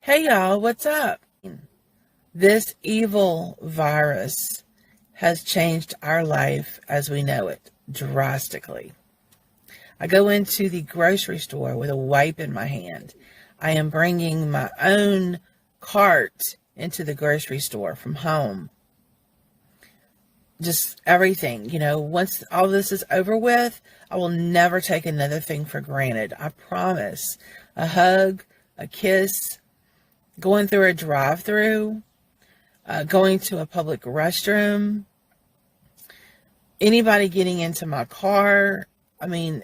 Hey y'all, what's up? This evil virus has changed our life as we know it drastically. I go into the grocery store with a wipe in my hand. I am bringing my own cart into the grocery store from home. Just everything, once all this is over with, I will never take another thing for granted. I promise. A hug, a kiss, going through a drive-through, going to a public restroom, anybody getting into my car. I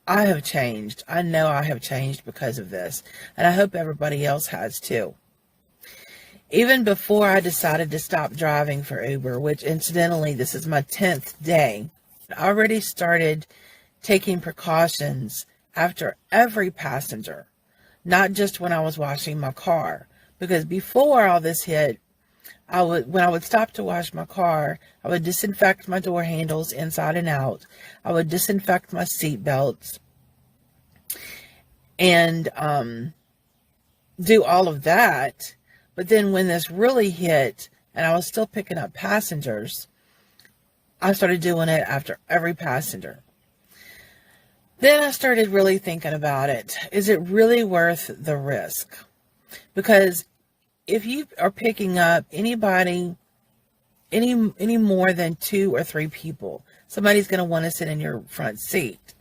have changed. I know I have changed because of this, and I hope everybody else has too. Even before I decided to stop driving for Uber, which incidentally, this is my 10th day, I already started taking precautions after every passenger, not just when I was washing my car. Because before all this hit, when I would stop to wash my car, I would disinfect my door handles inside and out. I would disinfect my seat belts and do all of that. But then when this really hit and I was still picking up passengers, I started doing it after every passenger. Then I started really thinking about it. Is it really worth the risk? Because if you are picking up anybody, any more than 2 or 3 people, somebody's going to want to sit in your front seat.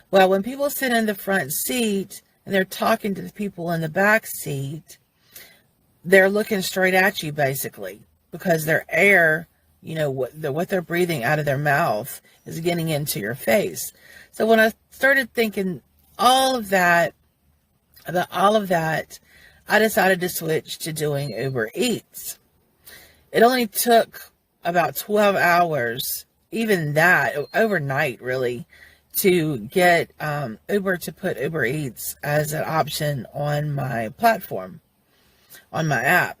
Well, when people sit in the front seat and they're talking to the people in the back seat, they're looking straight at you basically, because their air, what they're breathing out of their mouth is getting into your face. So when I started thinking all of that, I decided to switch to doing Uber Eats. It only took about 12 hours, even that, overnight really, to get Uber to put Uber Eats as an option on my platform, on my app.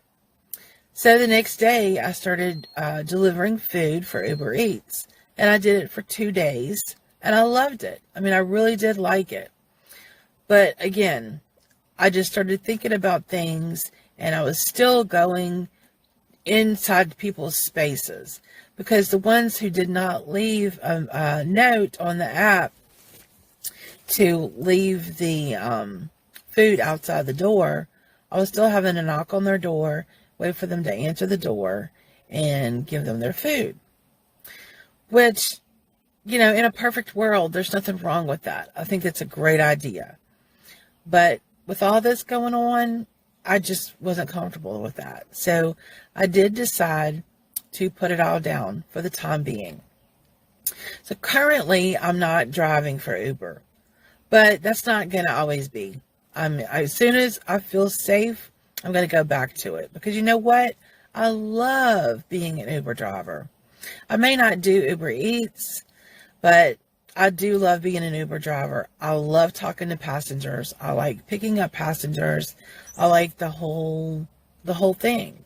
So the next day, I started delivering food for Uber Eats, and I did it for 2 days, and I loved it. I really did like it. But again, I just started thinking about things, and I was still going inside people's spaces, because the ones who did not leave a note on the app to leave the food outside the door, I was still having to knock on their door, wait for them to answer the door, and give them their food. Which, in a perfect world, there's nothing wrong with that. I think it's a great idea. But with all this going on, I just wasn't comfortable with that. So I did decide to put it all down for the time being. So currently, I'm not driving for Uber. But that's not going to always be. As soon as I feel safe, I'm going to go back to it. Because you know what? I love being an Uber driver. I may not do Uber Eats, but I do love being an Uber driver. I love talking to passengers. I like picking up passengers. I like the whole thing.